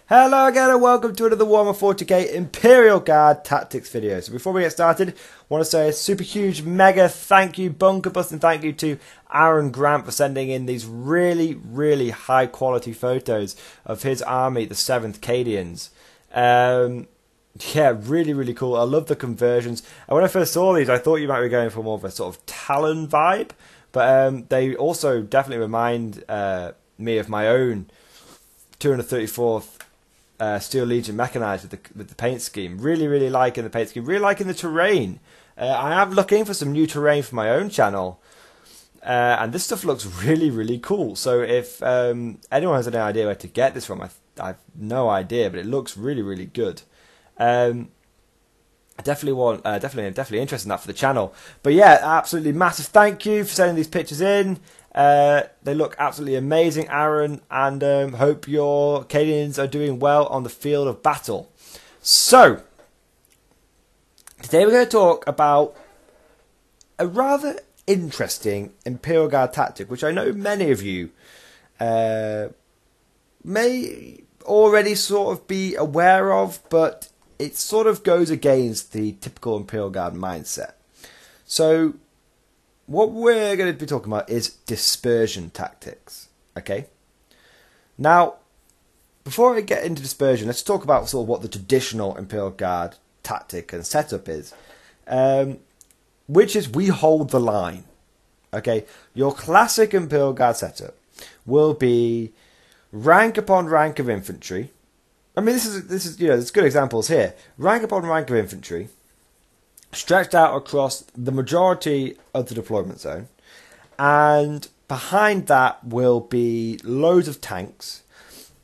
Hello again and welcome to another Warhammer 40k Imperial Guard Tactics video. So before we get started, I want to say a super huge mega thank you, bunker busting thank you to Aaron Grant for sending in these really high quality photos of his army, the 7th Cadians. Yeah, really cool. I love the conversions. And when I first saw these, I thought you might be going for more of a sort of Talon vibe, but they also definitely remind me of my own 234th Steel Legion mechanized with the paint scheme. Really liking the paint scheme. Really liking the terrain. I am looking for some new terrain for my own channel, and this stuff looks really cool. So if anyone has any idea where to get this from, I have no idea, but it looks really good. I definitely interested in that for the channel. But yeah, absolutely massive thank you for sending these pictures in. They look absolutely amazing, Aaron, and hope your Cadians are doing well on the field of battle. So, today we're going to talk about a rather interesting Imperial Guard tactic, which I know many of you may already sort of be aware of, but it sort of goes against the typical Imperial Guard mindset. So, what we're going to be talking about is dispersion tactics, okay? Now, before I get into dispersion, let's talk about sort of what the traditional Imperial Guard tactic and setup is, which is we hold the line, okay? Your classic Imperial Guard setup will be rank upon rank of infantry. I mean, this is there's good examples here. Rank upon rank of infantry, stretched out across the majority of the deployment zone, and behind that will be loads of tanks,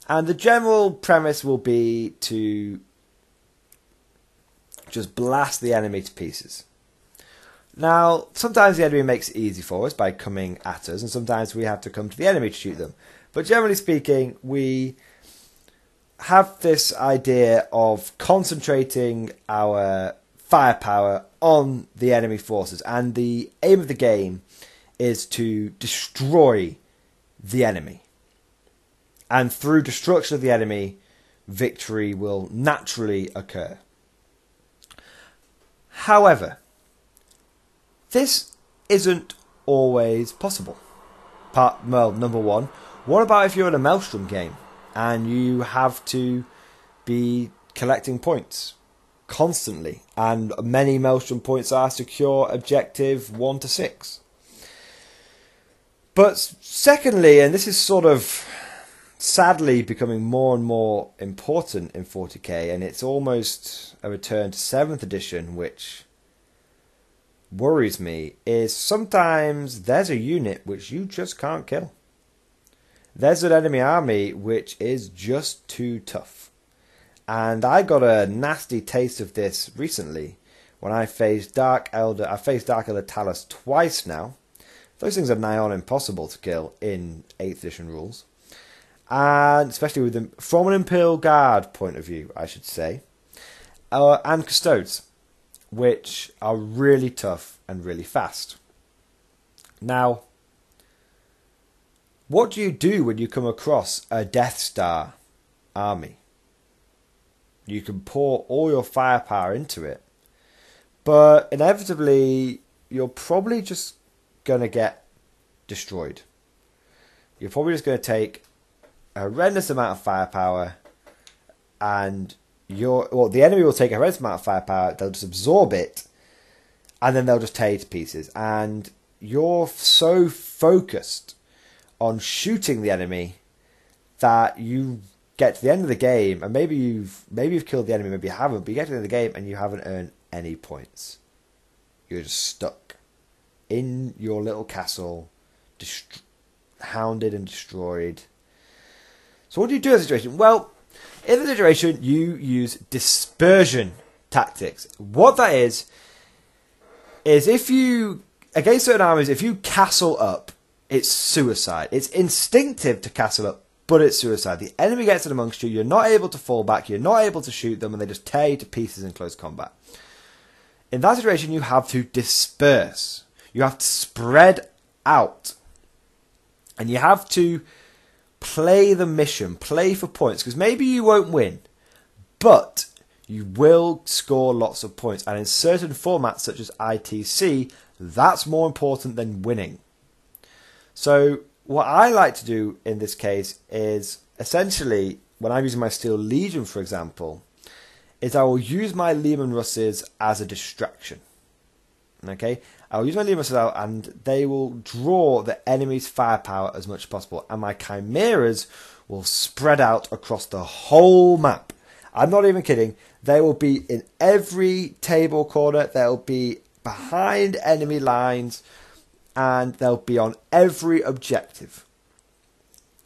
and the general premise will be to just blast the enemy to pieces. Now, sometimes the enemy makes it easy for us by coming at us, and sometimes we have to come to the enemy to shoot them. But generally speaking, we have this idea of concentrating our firepower on the enemy forces, and the aim of the game is to destroy the enemy, and through destruction of the enemy, victory will naturally occur. However, this isn't always possible. Number one, what about if you're in a Maelstrom game and you have to be collecting points constantly, and many Maelstrom points are secure objective 1 to 6. But secondly, and this is sort of sadly becoming more and more important in 40k, and it's almost a return to 7th edition, which worries me, is sometimes there's a unit which you just can't kill. There's an enemy army which is just too tough. And I got a nasty taste of this recently when I faced Dark Elder. I faced Dark Elder Talus twice now. Those things are nigh on impossible to kill in 8th edition rules, and especially with them from an Imperial Guard point of view, I should say. And Custodes, which are really tough and really fast. Now, what do you do when you come across a Death Star army? You can pour all your firepower into it, but inevitably you're probably just going to get destroyed. You're probably just going to take a horrendous amount of firepower, and the enemy will take a horrendous amount of firepower, they'll just absorb it, and then they'll just tear you to pieces. And you're so focused on shooting the enemy that you get to the end of the game, and maybe you've killed the enemy, maybe you haven't, but you get to the end of the game and you haven't earned any points. You're just stuck in your little castle, hounded and destroyed. So what do you do in this situation? Well, in this situation, you use dispersion tactics. What that is if you, against certain armies, if you castle up, it's suicide. It's instinctive to castle up, but it's suicide. The enemy gets in amongst you, you're not able to fall back, you're not able to shoot them, and they just tear you to pieces in close combat. In that situation, you have to disperse. You have to spread out. And you have to play the mission, play for points, because maybe you won't win, but you will score lots of points. And in certain formats, such as ITC, that's more important than winning. So what I like to do in this case is, essentially, when I'm using my Steel Legion, for example, is I will use my Lehman Russes as a distraction. Okay, I'll use my Lehman Russes out, and they will draw the enemy's firepower as much as possible, and my Chimeras will spread out across the whole map. I'm not even kidding. They will be in every table corner. They'll be behind enemy lines, and they'll be on every objective.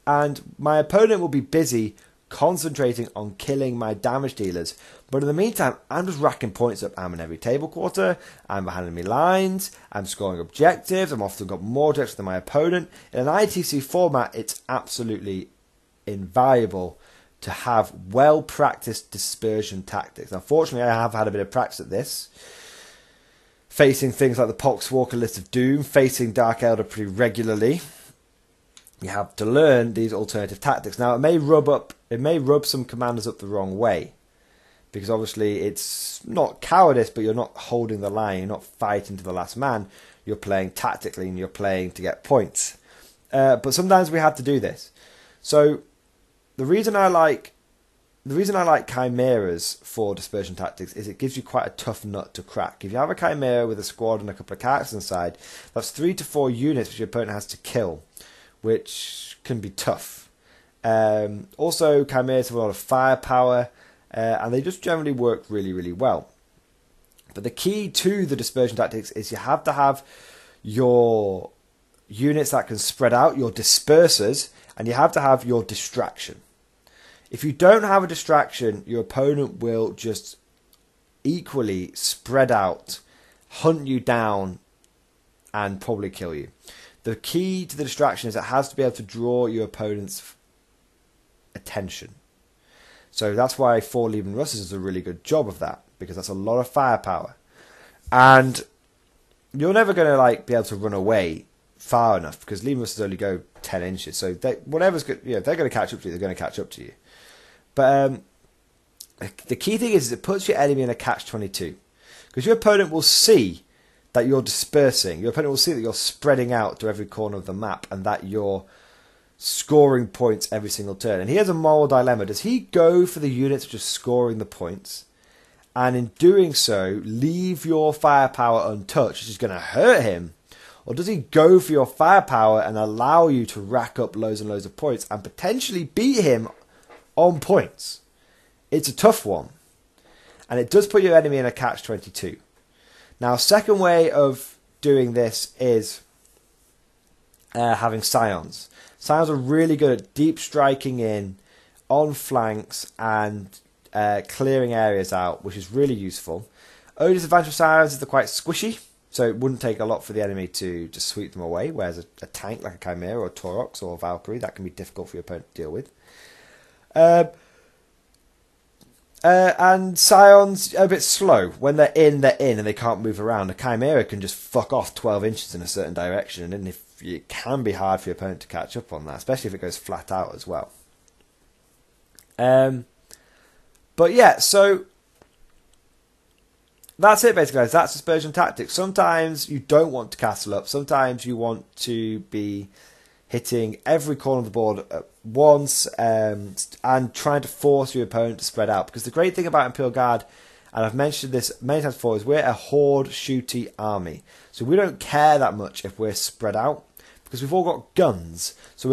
And my opponent will be busy concentrating on killing my damage dealers. But in the meantime, I'm just racking points up. I'm in every table quarter. I'm behind enemy lines. I'm scoring objectives. I'm often got more objectives than my opponent. In an ITC format, it's absolutely invaluable to have well-practiced dispersion tactics. Unfortunately, I have had a bit of practice at this, facing things like the Poxwalker List of Doom, facing Dark Elder pretty regularly. You have to learn these alternative tactics. Now, it may rub some commanders up the wrong way, because obviously it's not cowardice, but you're not holding the line, you're not fighting to the last man, you're playing tactically and you're playing to get points. But sometimes we have to do this. So the reason I like Chimeras for dispersion tactics is it gives you quite a tough nut to crack. If you have a Chimera with a squad and a couple of characters inside, that's 3 to 4 units which your opponent has to kill, which can be tough. Also, Chimeras have a lot of firepower, and they just generally work really, really well. But the key to the dispersion tactics is you have to have your units that can spread out, your dispersers, and you have to have your distraction. If you don't have a distraction, your opponent will just equally spread out, hunt you down, and probably kill you. The key to the distraction is it has to be able to draw your opponent's attention. So that's why 4 Lehman Russes does a really good job of that, because that's a lot of firepower. And you're never going to be able to run away far enough, because Lehman Russes only go 10 inches. So whatever's good, if they're going to catch up to you, they're going to catch up to you. But the key thing is it puts your enemy in a catch-22, because your opponent will see that you're dispersing. Your opponent will see that you're spreading out to every corner of the map, and that you're scoring points every single turn. And he has a moral dilemma. Does he go for the units which are scoring the points, and in doing so leave your firepower untouched, which is going to hurt him? Or does he go for your firepower and allow you to rack up loads and loads of points and potentially beat him on points? It's a tough one, and it does put your enemy in a catch-22. Now, second way of doing this is having Scions. Scions are really good at deep striking in on flanks and clearing areas out, which is really useful. Only disadvantage of Scions is they're quite squishy, so it wouldn't take a lot for the enemy to just sweep them away, whereas a tank like a Chimera or Taurox or Valkyrie, that can be difficult for your opponent to deal with. And Scions are a bit slow. When they're in, and they can't move around. A Chimera can just fuck off 12 inches in a certain direction, and it can be hard for your opponent to catch up on that, especially if it goes flat out as well. But yeah, so that's it basically, guys. That's dispersion tactics. Sometimes you don't want to castle up. Sometimes you want to be hitting every corner of the board at once, and trying to force your opponent to spread out. Because the great thing about Imperial Guard, and I've mentioned this many times before, is we're a horde shooty army. So we don't care that much if we're spread out, because we've all got guns. So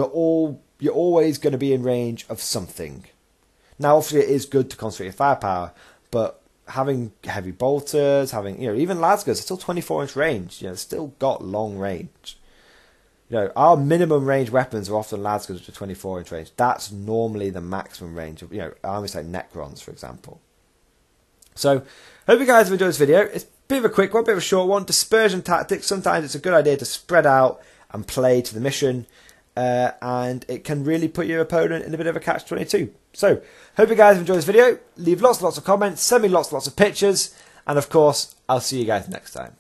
you're always going to be in range of something. Now, obviously, it is good to concentrate your firepower, but having heavy bolters, having even Lasguns, are still 24-inch range. It's still got long range. Our minimum range weapons are often Lasguns, which are 24-inch range. That's normally the maximum range of armies like Necrons, for example. So, hope you guys have enjoyed this video. It's a bit of a quick one, bit of a short one. Dispersion tactics. Sometimes it's a good idea to spread out and play to the mission, and it can really put your opponent in a bit of a catch-22. So, hope you guys have enjoyed this video. Leave lots and lots of comments. Send me lots and lots of pictures. And, of course, I'll see you guys next time.